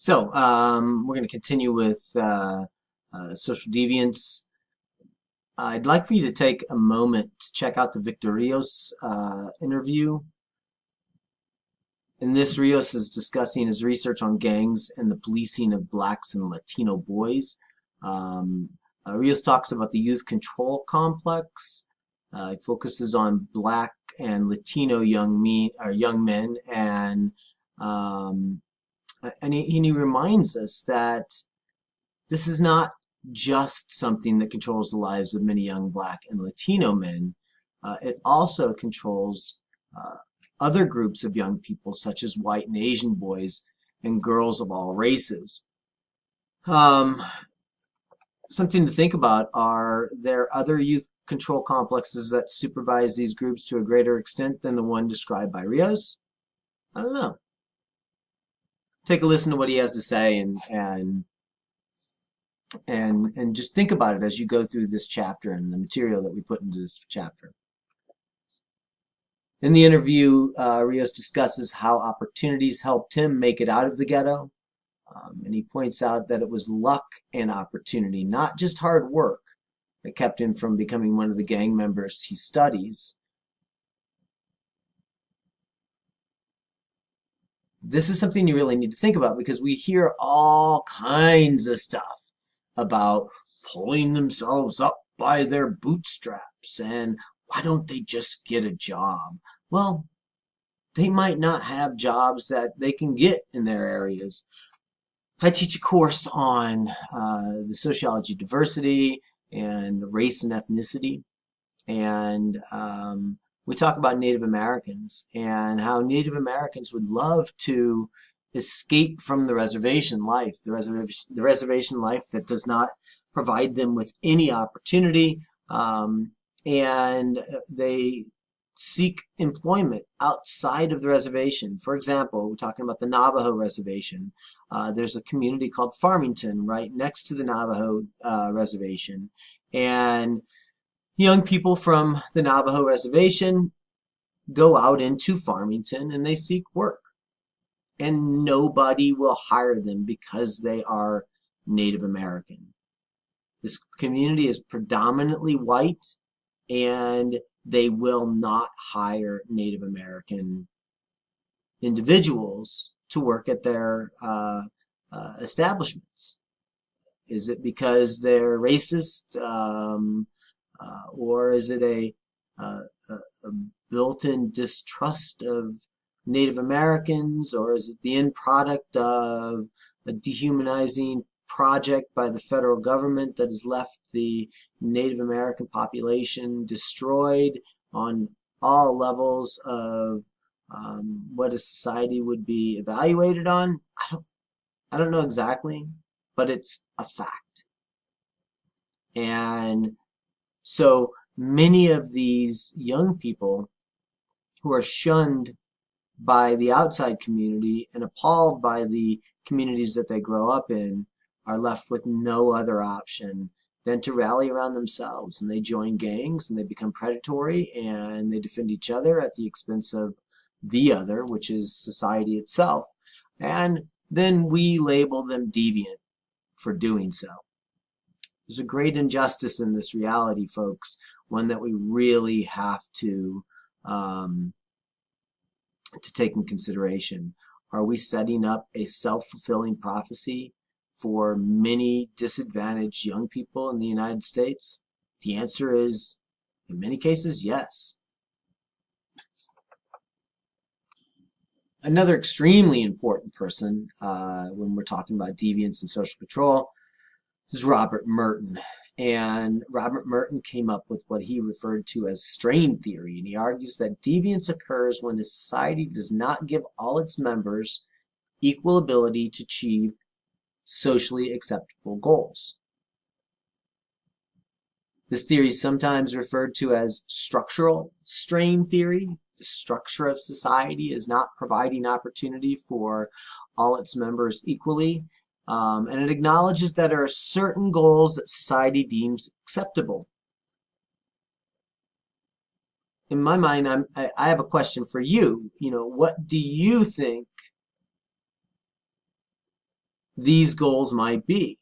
We're going to continue with social deviance. I'd like for you to take a moment to check out the Victor Rios interview. In this, Rios is discussing his research on gangs and the policing of blacks and Latino boys. Rios talks about the youth control complex. He focuses on black and Latino young men, and he reminds us that this is not just something that controls the lives of many young black and Latino men. It also controls other groups of young people, such as white and Asian boys and girls of all races. Something to think about: are there other youth control complexes that supervise these groups to a greater extent than the one described by Rios? I don't know. Take a listen to what he has to say and just think about it as you go through this chapter and the material that we put into this chapter. In the interview, Rios discusses how opportunities helped him make it out of the ghetto. And he points out that it was luck and opportunity, not just hard work, that kept him from becoming one of the gang members he studies. This is something you really need to think about, because we hear all kinds of stuff about pulling themselves up by their bootstraps and why don't they just get a job? Well, they might not have jobs that they can get in their areas. I teach a course on the sociology of diversity and race and ethnicity, and we talk about Native Americans and how Native Americans would love to escape from the reservation life, the reservation life that does not provide them with any opportunity, and they seek employment outside of the reservation. For example, we're talking about the Navajo reservation. There's a community called Farmington right next to the Navajo reservation, and young people from the Navajo reservation go out into Farmington and they seek work, and nobody will hire them because they are Native American. This community is predominantly white, and they will not hire Native American individuals to work at their establishments. Is it because they're racist, or is it a built-in distrust of Native Americans, or is it the end product of a dehumanizing project by the federal government that has left the Native American population destroyed on all levels of what a society would be evaluated on? I don't know exactly, but it's a fact. And so many of these young people who are shunned by the outside community and appalled by the communities that they grow up in are left with no other option than to rally around themselves, and they join gangs and they become predatory and they defend each other at the expense of the other, which is society itself. And then we label them deviant for doing so. There's a great injustice in this reality, folks, one that we really have to take in consideration. Are we setting up a self-fulfilling prophecy for many disadvantaged young people in the United States? The answer is, in many cases, yes. Another extremely important person when we're talking about deviance and social control is Robert Merton. And Robert Merton came up with what he referred to as strain theory. And he argues that deviance occurs when a society does not give all its members equal ability to achieve socially acceptable goals. This theory is sometimes referred to as structural strain theory. The structure of society is not providing opportunity for all its members equally. And it acknowledges that there are certain goals that society deems acceptable. In my mind, I have a question for you. What do you think these goals might be.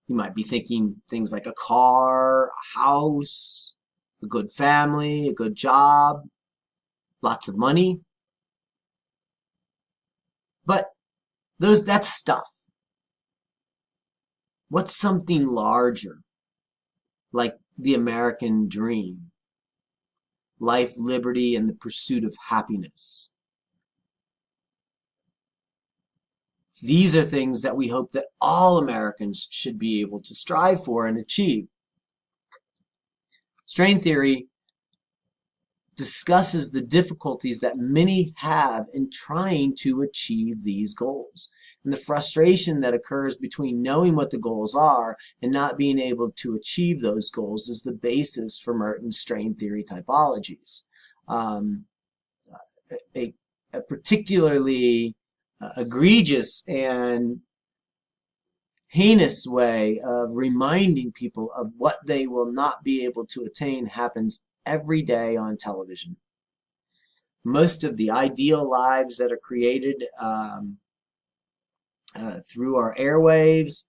You might be thinking things like a car, a house, a good family, a good job, lots of money. But that's stuff. What's something larger, like the American dream, life, liberty, and the pursuit of happiness? These are things that we hope that all Americans should be able to strive for and achieve. Strain theory discusses the difficulties that many have in trying to achieve these goals, and the frustration that occurs between knowing what the goals are and not being able to achieve those goals is the basis for Merton's strain theory typologies. A particularly egregious and heinous way of reminding people of what they will not be able to attain happens every day on television. Most of the ideal lives that are created through our airwaves,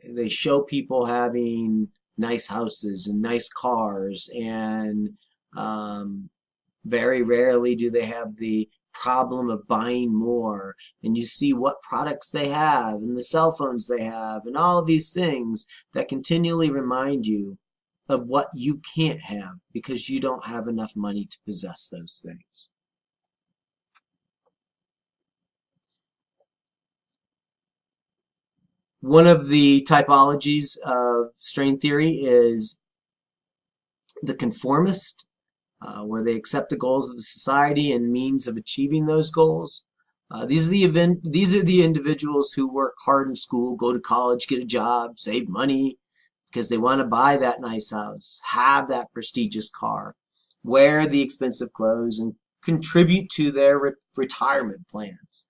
they show people having nice houses and nice cars, and very rarely do they have the problem of buying more. And you see what products they have and the cell phones they have and all of these things that continually remind you of what you can't have because you don't have enough money to possess those things. One of the typologies of strain theory is the conformist, where they accept the goals of the society and means of achieving those goals. These are the individuals who work hard in school, go to college, get a job, save money because they want to buy that nice house, have that prestigious car, wear the expensive clothes, and contribute to their retirement plans.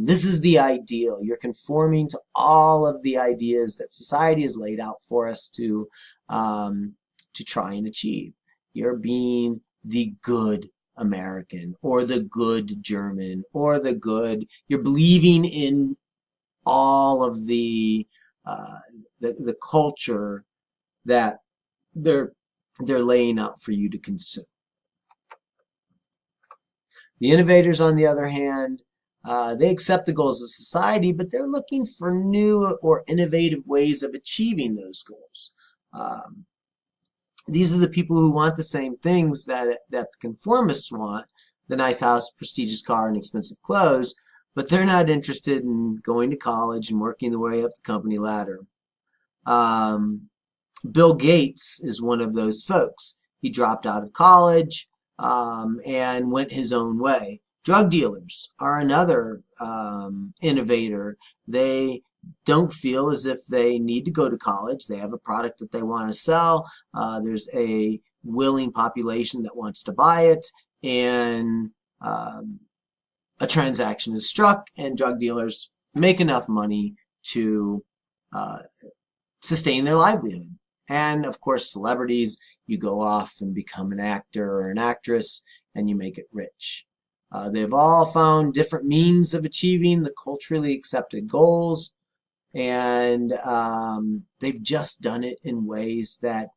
This is the ideal. You're conforming to all of the ideas that society has laid out for us to try and achieve. You're being the good American or the good German or you're believing in all of the culture that they're laying out for you to consume. The innovators, on the other hand, they accept the goals of society, but they're looking for new or innovative ways of achieving those goals. These are the people who want the same things that the conformists want, the nice house, prestigious car, and expensive clothes, but they're not interested in going to college and working their way up the company ladder. Bill Gates is one of those folks. He dropped out of college and went his own way. Drug dealers are another innovator. They don't feel as if they need to go to college. They have a product that they want to sell. There's a willing population that wants to buy it, and a transaction is struck, and drug dealers make enough money to sustain their livelihood. And of course, celebrities, you go off and become an actor or an actress, and you make it rich. They've all found different means of achieving the culturally accepted goals, and they've just done it in ways that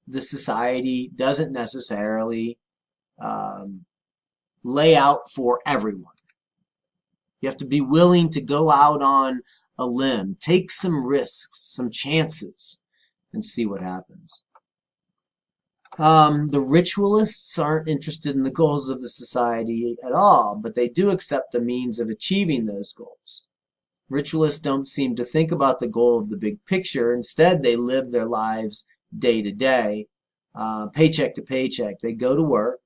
the society doesn't necessarily lay out for everyone. You have to be willing to go out on a limb, take some risks, some chances, and see what happens. The ritualists aren't interested in the goals of the society at all, but they do accept the means of achieving those goals. Ritualists don't seem to think about the goal of the big picture. Instead, they live their lives day to day, paycheck to paycheck. They go to work,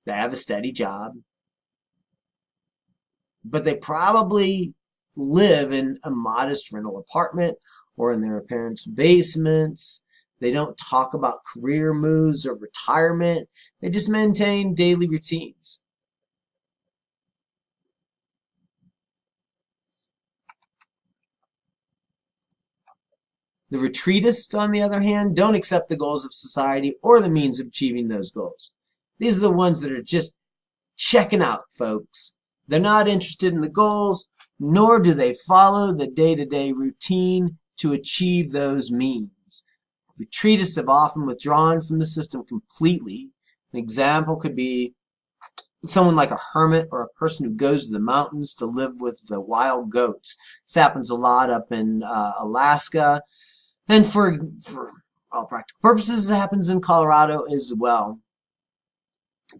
they have a steady job, but they probably live in a modest rental apartment or in their parents' basements. They don't talk about career moves or retirement. They just maintain daily routines. The retreatists, on the other hand, don't accept the goals of society or the means of achieving those goals. These are the ones that are just checking out, folks. They're not interested in the goals, nor do they follow the day-to-day routine to achieve those means. Retreatists have often withdrawn from the system completely. An example could be someone like a hermit or a person who goes to the mountains to live with the wild goats. This happens a lot up in Alaska. And for all practical purposes, it happens in Colorado as well.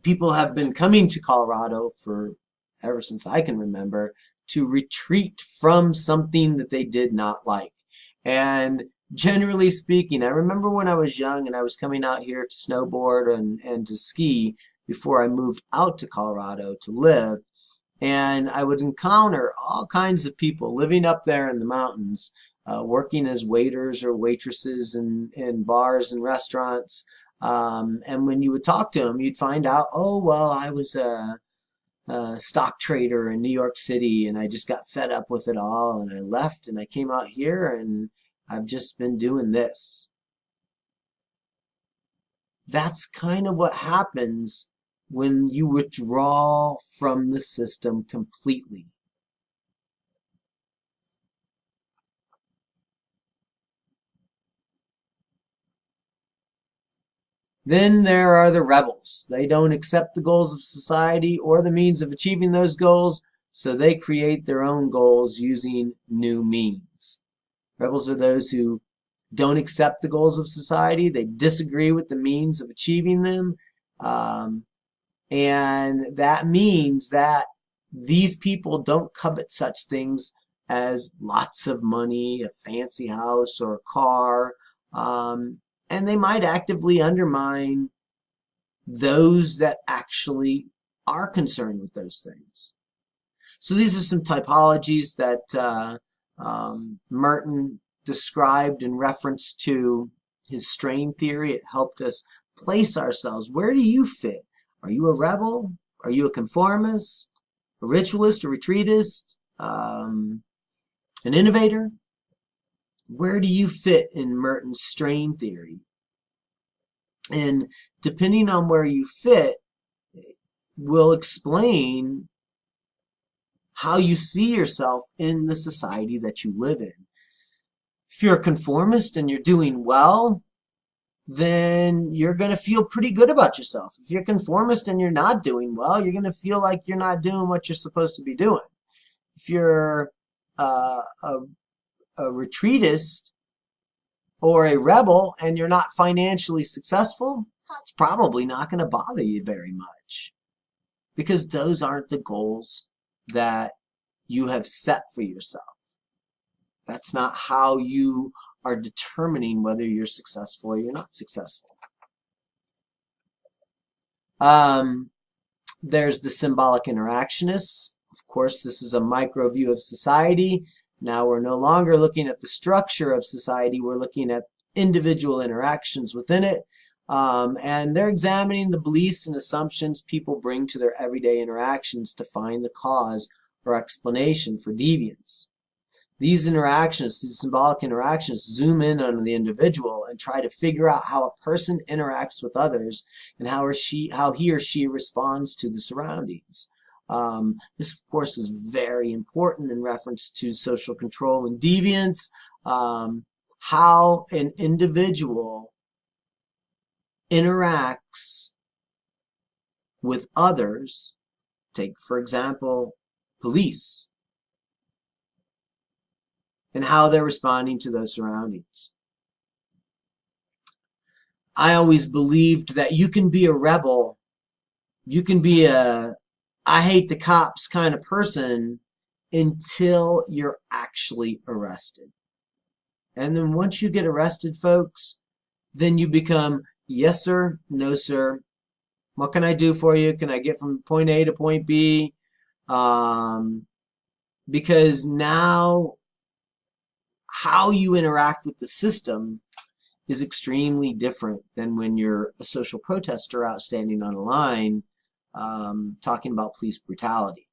People have been coming to Colorado for ever since I can remember to retreat from something that they did not like. And generally speaking, I remember when I was young and I was coming out here to snowboard and to ski before I moved out to Colorado to live. And I would encounter all kinds of people living up there in the mountains, working as waiters or waitresses in bars and restaurants. And when you would talk to them, you'd find out, oh, well, I was a stock trader in New York City and I just got fed up with it all and I left and I came out here and I've just been doing this. That's kind of what happens when you withdraw from the system completely. Then there are the rebels. They don't accept the goals of society or the means of achieving those goals, so they create their own goals using new means. Rebels are those who don't accept the goals of society. They disagree with the means of achieving them. And that means that these people don't covet such things as lots of money, a fancy house, or a car. And they might actively undermine those that actually are concerned with those things. So these are some typologies that Merton described in reference to his strain theory. It helped us place ourselves. Where do you fit? Are you a rebel? Are you a conformist? A ritualist? A retreatist? An innovator? Where do you fit in Merton's strain theory? And depending on where you fit, will explain how you see yourself in the society that you live in. If you're a conformist and you're doing well, then you're going to feel pretty good about yourself. If you're conformist and you're not doing well, you're going to feel like you're not doing what you're supposed to be doing. If you're a retreatist or a rebel and you're not financially successful, that's probably not going to bother you very much, because those aren't the goals that you have set for yourself. That's not how you are determining whether you're successful or you're not successful. There's the symbolic interactionists. Of course, this is a micro view of society. Now we're no longer looking at the structure of society. We're looking at individual interactions within it. And they're examining the beliefs and assumptions people bring to their everyday interactions to find the cause or explanation for deviance. These interactions, these symbolic interactions, zoom in on the individual and try to figure out how a person interacts with others and how he or she responds to the surroundings. This, of course, is very important in reference to social control and deviance. How an individual interacts with others. Take, for example, police, and how they're responding to those surroundings. I always believed that you can be a rebel, you can be a I hate the cops kind of person until you're actually arrested. And then once you get arrested, folks, then you become, yes, sir, no, sir. What can I do for you? Can I get from point A to point B? Because now how you interact with the system is extremely different than when you're a social protester out standing on a line talking about police brutality.